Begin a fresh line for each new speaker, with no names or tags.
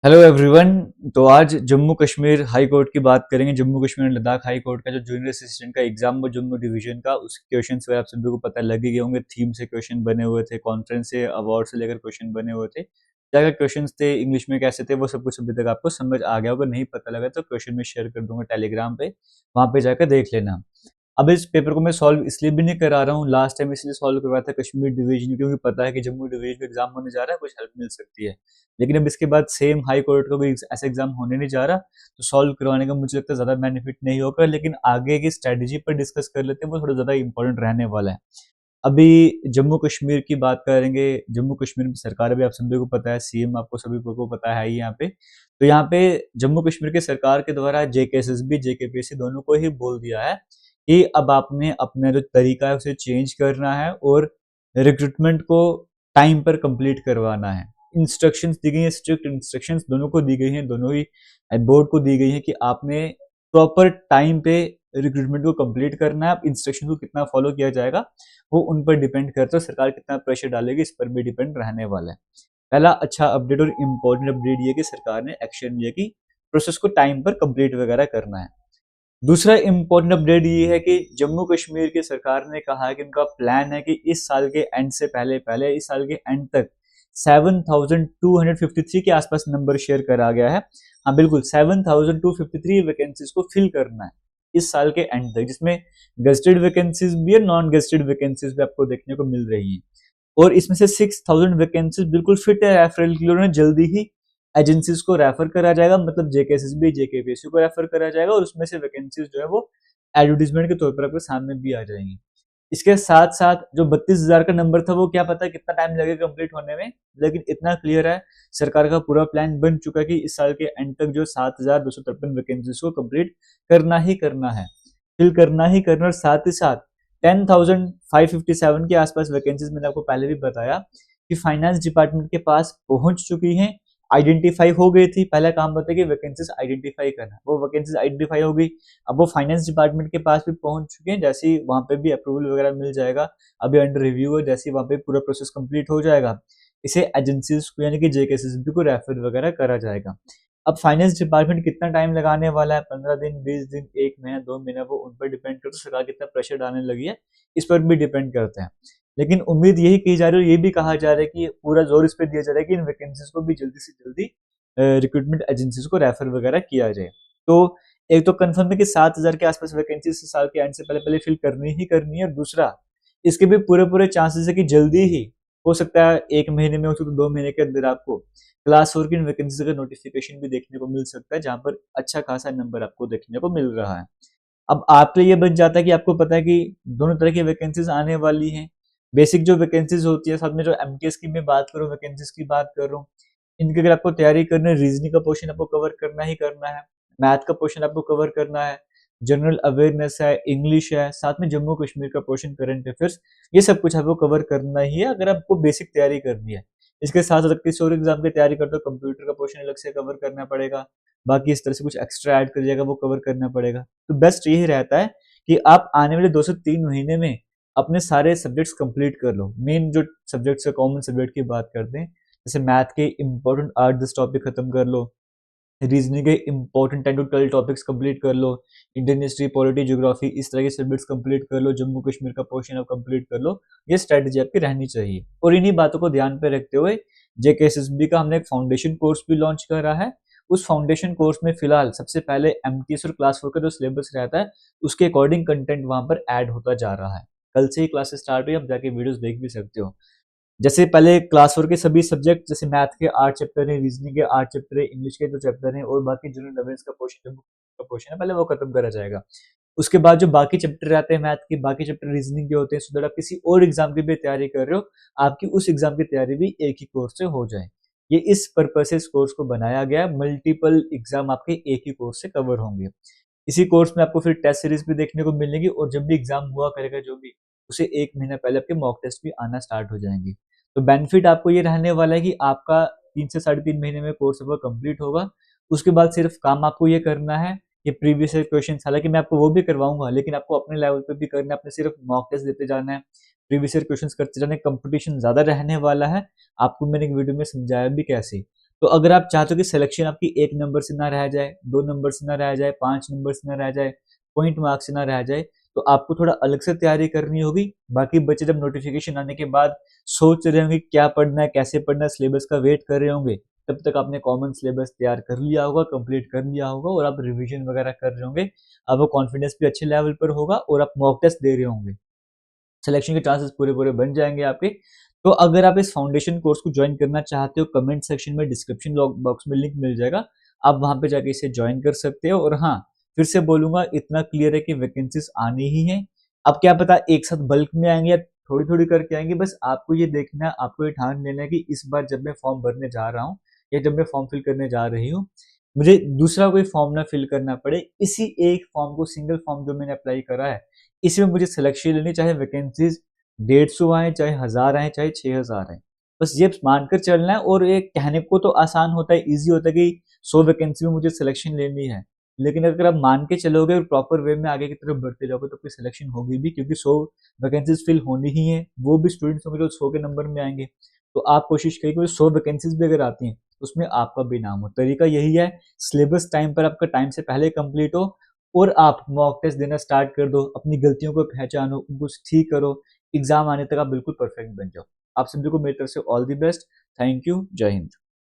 Hello everyone. तो आज Jammu Kashmir high court की बात करेंगे। Jammu Kashmir and Ladakh high court का जो जूनियर असिस्टेंट का एग्जाम हुआ जम्मू डिवीजन का, उसके क्वेश्चंस वगैरह आप सभी को पता लग ही गए होंगे। थीम से क्वेश्चन बने हुए थे, कॉन्फ्रेंस से, अवार्ड से लेकर क्वेश्चन बने हुए थे। क्या क्या क्वेश्चंस थे, इंग्लिश में कैसे थे, वो सब कुछ अभी तक आपको समझ आ गया होगा। नहीं पता लगा तो क्वेश्चन में शेयर कर दूंगा टेलीग्राम पे, वहां पे जाकर देख लेना। अब इस पेपर को मैं सॉल्व इसलिए भी नहीं करा रहा हूँ, लास्ट टाइम इसलिए सॉल्व करवाया था कश्मीर डिवीजन, क्योंकि पता है कि जम्मू डिवीजन का एग्जाम होने जा रहा है, कुछ हेल्प मिल सकती है। लेकिन अब इसके बाद सेम हाई कोर्ट का कोई ऐसा एग्जाम होने नहीं जा रहा, तो सॉल्व करवाने का मुझे लगता है ज्यादा बेनिफिट नहीं होगा। लेकिन आगे की स्ट्रेटेजी पर डिस्कस कर लेते हैं, वो थोड़ा ज्यादा इंपॉर्टेंट रहने वाला है। अभी जम्मू कश्मीर की बात करेंगे। जम्मू कश्मीर में सरकार, अभी आप सभी को पता है, सीएम आपको सभी को पता है ही यहाँ पे। तो यहाँ पे जम्मू कश्मीर के सरकार के द्वारा जेकेएसएसबी जेकेपीएससी दोनों को ही बोल दिया है कि अब आपने अपना जो तरीका है उसे चेंज करना है और रिक्रूटमेंट को टाइम पर कंप्लीट करवाना है। इंस्ट्रक्शंस दी गई हैं, स्ट्रिक्ट इंस्ट्रक्शंस दोनों को दी गई हैं, दोनों ही बोर्ड को दी गई हैं कि आपने प्रॉपर टाइम पे रिक्रूटमेंट को कंप्लीट करना है। अब इंस्ट्रक्शन को कितना फॉलो किया जाएगा वो उन पर डिपेंड करता है, सरकार कितना प्रेशर डालेगी इस पर भी डिपेंड रहने वाला है। पहला अच्छा अपडेट और इम्पोर्टेंट अपडेट ये कि सरकार ने एक्शन लिया कि प्रोसेस को टाइम पर कंप्लीट वगैरह करना है। दूसरा इम्पोर्टेंट अपडेट ये है कि जम्मू कश्मीर की सरकार ने कहा है कि उनका प्लान है कि इस साल के एंड से पहले पहले इस साल के एंड तक 7253 के आसपास नंबर शेयर करा गया है। हाँ बिल्कुल, 7253 वैकेंसीज को फिल करना है इस साल के एंड तक, जिसमें गेस्टेड वैकेंसीज भी है, नॉन गेस्टेड वैकेंसीज भी आपको देखने को मिल रही है। और इसमें से 6000 वैकेंसीज बिल्कुल फिट है रेफरल के लिए, उन्हें जल्दी ही एजेंसीज को रेफर करा जाएगा, मतलब जेकेएसएसबी जेकेपीएससी को रेफर करा जाएगा, और उसमें से वैकेंसीज जो है वो एडवर्टीजमेंट के तौर पर आपके सामने भी आ जाएंगी। इसके साथ साथ जो 32,000 का नंबर था वो क्या पता कितना टाइम लगेगा कंप्लीट होने में, लेकिन इतना क्लियर है, सरकार का पूरा प्लान बन चुका है कि इस साल के एंड तक जो 7253 वैकेंसीज को कंप्लीट करना ही करना है, फिल करना ही करना। और साथ ही साथ 10,557 के आसपास वैकेंसीज मैंने आपको पहले भी बताया कि फाइनेंस डिपार्टमेंट के पास पहुंच चुकी हैं, आइडेंटिफाई हो गई थी। पहला काम होता है कि वैकेंसीज आइडेंटिफाई करना, वो वैकेंसीज आइडेंटिफाई हो गई, अब वो फाइनेंस डिपार्टमेंट के पास भी पहुंच चुके हैं। जैसे ही वहां पे भी अप्रूवल वगैरह मिल जाएगा, अभी अंडर रिव्यू है, जैसे ही वहां पे पूरा प्रोसेस कंप्लीट हो जाएगा, इसे एजेंसीज को यानी कि जेकेएसएसबी को रेफर वगैरह करा जाएगा। अब फाइनेंस डिपार्टमेंट कितना टाइम लगाने वाला है, 15 दिन, 20 दिन, 1 महीना, 2 महीना, वो उन पर डिपेंड करता है, सरकार कितना प्रेशर डालने लगी है इस पर भी डिपेंड करता है। लेकिन उम्मीद यही की जा रही है, ये भी कहा जा रहा है कि पूरा जोर इस पर दिया जा रहा है कि इन वैकेंसीज को भी जल्दी से जल्दी रिक्रूटमेंट एजेंसीज को रेफर वगैरह किया जाए। तो एक तो कंफर्म है कि 7,000 के आसपास वैकेंसी साल के एंड से पहले पहले फिल करनी ही करनी है। और दूसरा, इसके भी पूरे पूरे चांसेस है कि जल्दी ही हो सकता है, 1 महीने में हो सकता है, 2 महीने के अंदर आपको क्लास 4 की वैकेंसी का नोटिफिकेशन भी देखने को मिल सकता है, जहां पर अच्छा खासा नंबर आपको देखने को मिल रहा है। अब आपके लिए बन जाता है कि आपको पता है कि दोनों तरह की वैकेंसीज आने वाली हैं। बेसिक जो वैकेंसीज होती है, साथ में जो एमटीएस की मैं बात करूँ, वैकेंसीज की बात कर रहा हूँ, इनकी अगर आपको तैयारी करनी है, रीजनिंग का पोर्शन आपको कवर करना ही करना है, मैथ का पोर्शन आपको कवर करना है, जनरल अवेयरनेस है, इंग्लिश है, साथ में जम्मू कश्मीर का पोर्शन, करंट अफेयर्स, ये सब कुछ आपको कवर करना ही है अगर आपको बेसिक तैयारी करनी है। इसके साथ साथ किसी और एग्जाम की तैयारी करते हो, कंप्यूटर का पोर्शन अलग से कवर करना पड़ेगा, बाकी इस तरह से कुछ एक्स्ट्रा ऐड कर जाएगा, वो कवर करना पड़ेगा। तो बेस्ट यही रहता है कि आप आने वाले 2 से 3 महीने में अपने सारे सब्जेक्ट्स कंप्लीट कर लो। मेन जो सब्जेक्ट्स है, कॉमन सब्जेक्ट की बात करते हैं, जैसे मैथ के इंपॉर्टेंट 8-10 टॉपिक खत्म कर लो, रीजनिंग के इंपॉर्टेंट 10 to 12 टॉपिक्स कंप्लीट कर लो, इंडियन हिस्ट्री, पॉलिटी, ज्योग्राफी, इस तरह के सब्जेक्ट्स कंप्लीट कर लो, जम्मू कश्मीर का पोर्शन आप कंप्लीट कर लो। ये स्ट्रेटजी आपकी रहनी चाहिए। और इन्हीं बातों को ध्यान पे रखते हुए जेकेएसएसबी का हमने एक फाउंडेशन कोर्स भी लॉन्च करा है। उस फाउंडेशन कोर्स में फिलहाल सबसे पहले एमटीएस और क्लास 4 का जो सिलेबस रहता है, उसके अकॉर्डिंग कंटेंट वहां पर ऐड होता जा रहा है। कल से ही क्लासेस स्टार्ट हुई, आप जाके वीडियोस देख भी सकते हो। जैसे पहले क्लास 4 के सभी सब्जेक्ट, जैसे मैथ के 8 चैप्टर है, रीजनिंग के 8 चैप्टर है, इंग्लिश के 2 चैप्टर है, और बाकी जनरल अवेयर्स का पोर्शन है, पहले वो खत्म करा जाएगा। उसके बाद जो बाकी चैप्टर रहते हैं मैथ के, बाकी चैप्टर रीजनिंग के होते हैं, सो दैट आप किसी और एग्जाम की भी तैयारी कर रहे हो, आपकी उस एग्जाम की तैयारी भी एक ही कोर्स से हो जाए। ये इस पर्पज से इस कोर्स को बनाया गया, मल्टीपल एग्जाम आपके एक ही कोर्स से कवर होंगे। इसी कोर्स में आपको फिर टेस्ट सीरीज भी देखने को मिलेगी, और जब भी एग्जाम हुआ करेगा जो भी, उसे 1 महीना पहले आपके मॉक टेस्ट भी आना स्टार्ट हो जाएंगे। तो बेनिफिट आपको ये रहने वाला है कि आपका 3 से 3.5 महीने में कोर्स आपका कंप्लीट होगा। उसके बाद सिर्फ काम आपको ये करना है, ये प्रीवियस ईयर क्वेश्चन, हालांकि मैं आपको वो भी करवाऊंगा, लेकिन आपको अपने लेवल पे भी करना है, अपने सिर्फ मॉक टेस्ट देते जाना है, प्रीवियस ईयर क्वेश्चन करते जाना है। कंपटीशन ज्यादा रहने वाला है, आपको मैंने एक वीडियो में समझाया भी कैसे। तो अगर आप चाहते हो कि सिलेक्शन आपकी 1 नंबर से ना रह जाए, 2 नंबर से ना रह जाए, 5 नंबर से ना रह जाए, पॉइंट मार्क से ना रह जाए, तो आपको थोड़ा अलग से तैयारी करनी होगी। बाकी बच्चे जब नोटिफिकेशन आने के बाद सोच रहे होंगे क्या पढ़ना है, कैसे पढ़ना है, सिलेबस का वेट कर रहे होंगे, तब तक आपने कॉमन सिलेबस तैयार कर लिया होगा, कंप्लीट कर लिया होगा और आप रिवीजन वगैरह कर रहे होंगे। आपको कॉन्फिडेंस भी अच्छे लेवल पर होगा और आप मॉक टेस्ट दे रहे होंगे। सिलेक्शन के चांसेस पूरे पूरे बन जाएंगे आपके। तो अगर आप इस फाउंडेशन कोर्स को ज्वाइन करना चाहते हो, कमेंट सेक्शन में डिस्क्रिप्शन बॉक्स में लिंक मिल जाएगा, आप वहां पे जाके इसे ज्वाइन कर सकते हो। और हाँ, फिर से बोलूंगा, इतना क्लियर है कि वैकेंसीज आनी ही है। अब क्या पता एक साथ बल्क में आएंगे या थोड़ी थोड़ी करके आएंगे, बस आपको ये देखना है, आपको ये ठान लेना है कि इस बार जब मैं फॉर्म भरने जा रहा हूँ या जब मैं फॉर्म फिल करने जा रही हूँ, मुझे दूसरा कोई फॉर्म ना फिल करना पड़े। इसी एक फॉर्म को, सिंगल फॉर्म जो मैंने अप्लाई करा है, इसमें मुझे सिलेक्शन लेनी, चाहे वैकेंसीज 150 आए, चाहे 1000 आए, चाहे 6000 आए। बस ये मानकर चलना है। और ये कहने को तो आसान होता है, इजी होता है कि 100 वैकेंसी में मुझे सिलेक्शन लेनी है, लेकिन अगर आप मान के चलोगे और प्रॉपर वे में आगे की तरफ बढ़ते जाओगे तो आपकी सिलेक्शन होगी भी, क्योंकि 100 वैकेंसीज फिल होनी ही है। वो भी स्टूडेंट्स होंगे जो 100 के नंबर में आएंगे। तो आप कोशिश करिए कि 100 वैकेंसीज भी अगर आती हैं तो उसमें आपका भी नाम हो। तरीका यही है, सिलेबस टाइम पर आपका टाइम से पहले कंप्लीट हो और आप मॉक टेस्ट देना स्टार्ट कर दो, अपनी गलतियों को पहचानो, उनको ठीक करो, एग्जाम आने तक आप बिल्कुल परफेक्ट बन जाओ। आप सभी को मेरी तरफ से all the best. Thank you. जय हिंद।